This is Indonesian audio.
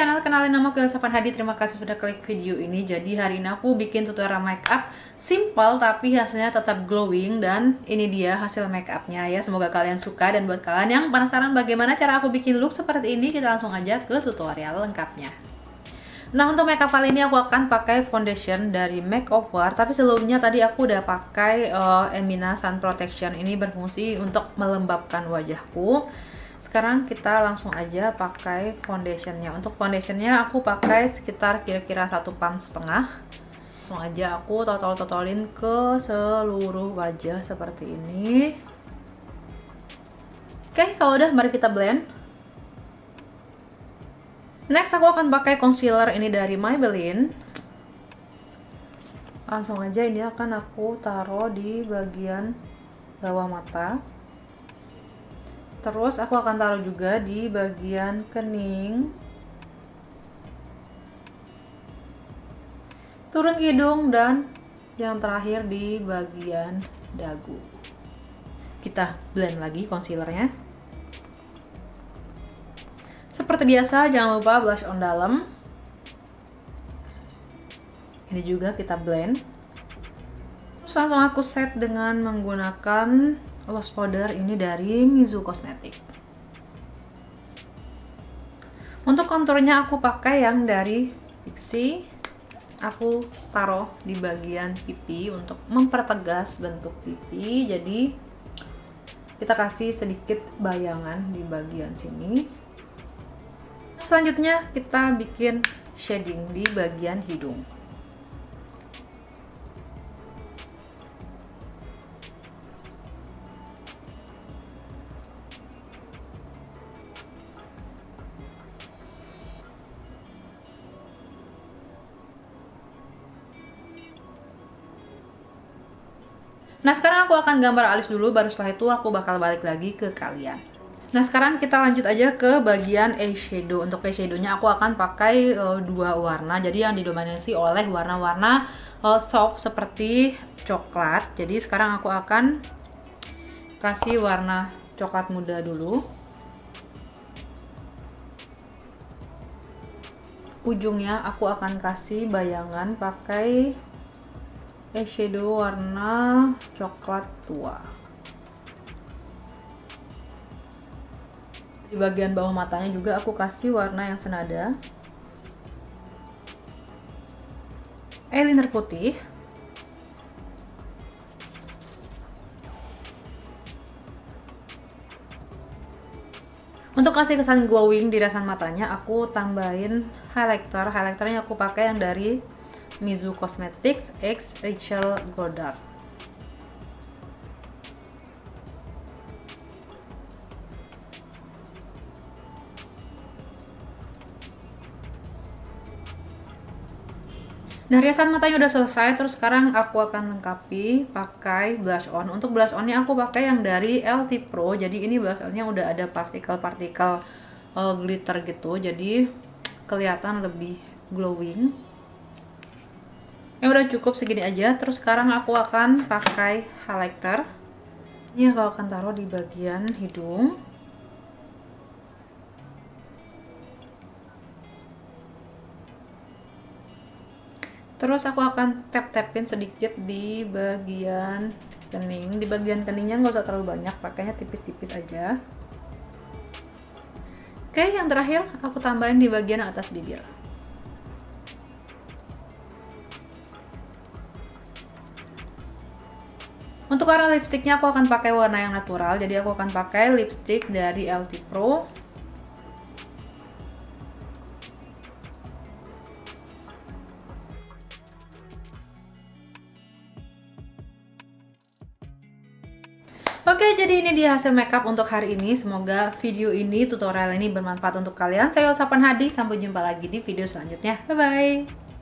channel, kenalin nama gue Sapan Hadi. Terima kasih sudah klik video ini. Jadi hari ini aku bikin tutorial makeup simple tapi hasilnya tetap glowing. Dan ini dia hasil makeupnya ya. Semoga kalian suka. Dan buat kalian yang penasaran bagaimana cara aku bikin look seperti ini, kita langsung aja ke tutorial lengkapnya. Nah, untuk makeup kali ini aku akan pakai foundation dari Makeover. Tapi sebelumnya tadi aku udah pakai Emina Sun Protection. Ini berfungsi untuk melembabkan wajahku. Sekarang kita langsung aja pakai foundationnya. Untuk foundationnya aku pakai sekitar kira-kira 1,5 pump. Langsung aja aku totol-totolin ke seluruh wajah seperti ini. Oke, kalau udah mari kita blend. Next aku akan pakai concealer ini dari Maybelline. Langsung aja ini akan aku taruh di bagian bawah mata. Terus aku akan taruh juga di bagian kening, turun ke hidung, dan yang terakhir di bagian dagu. Kita blend lagi concealernya. Seperti biasa, jangan lupa blush on dalam. Ini juga kita blend. Terus langsung aku set dengan menggunakan gloss powder ini dari Mizu Cosmetics. Untuk konturnya aku pakai yang dari Pixi. Aku taruh di bagian pipi untuk mempertegas bentuk pipi. Jadi kita kasih sedikit bayangan di bagian sini. Selanjutnya kita bikin shading di bagian hidung. Nah, sekarang aku akan gambar alis dulu, baru setelah itu aku bakal balik lagi ke kalian. Nah, sekarang kita lanjut aja ke bagian eyeshadow. Untuk eyeshadownya aku akan pakai dua warna. Jadi yang didominasi oleh warna-warna soft seperti coklat. Jadi sekarang aku akan kasih warna coklat muda dulu. Ujungnya aku akan kasih bayangan pakai eyeshadow warna coklat tua. Di bagian bawah matanya juga aku kasih warna yang senada. Eyeliner putih. Untuk kasih kesan glowing di rasan matanya, aku tambahin highlighter. Highlighternya aku pakai yang dari Mizu Cosmetics X Rachel Goddard. Nah, riasan matanya udah selesai. Terus sekarang aku akan lengkapi pakai blush on. Untuk blush onnya aku pakai yang dari LT Pro. Jadi ini blush onnya udah ada partikel-partikel glitter gitu. Jadi kelihatan lebih glowing. Ya udah cukup segini aja. Terus sekarang aku akan pakai highlighter. Ini aku akan taruh di bagian hidung. Terus aku akan tap-tapin sedikit di bagian kening. Di bagian keningnya nggak usah terlalu banyak, pakainya tipis-tipis aja. Oke, yang terakhir aku tambahin di bagian atas bibir. Untuk warna lipstiknya aku akan pakai warna yang natural, jadi aku akan pakai lipstick dari LT Pro. Oke, jadi ini dia hasil makeup untuk hari ini. Semoga video ini, tutorial ini bermanfaat untuk kalian. Saya Sapan Hadi, sampai jumpa lagi di video selanjutnya. Bye-bye!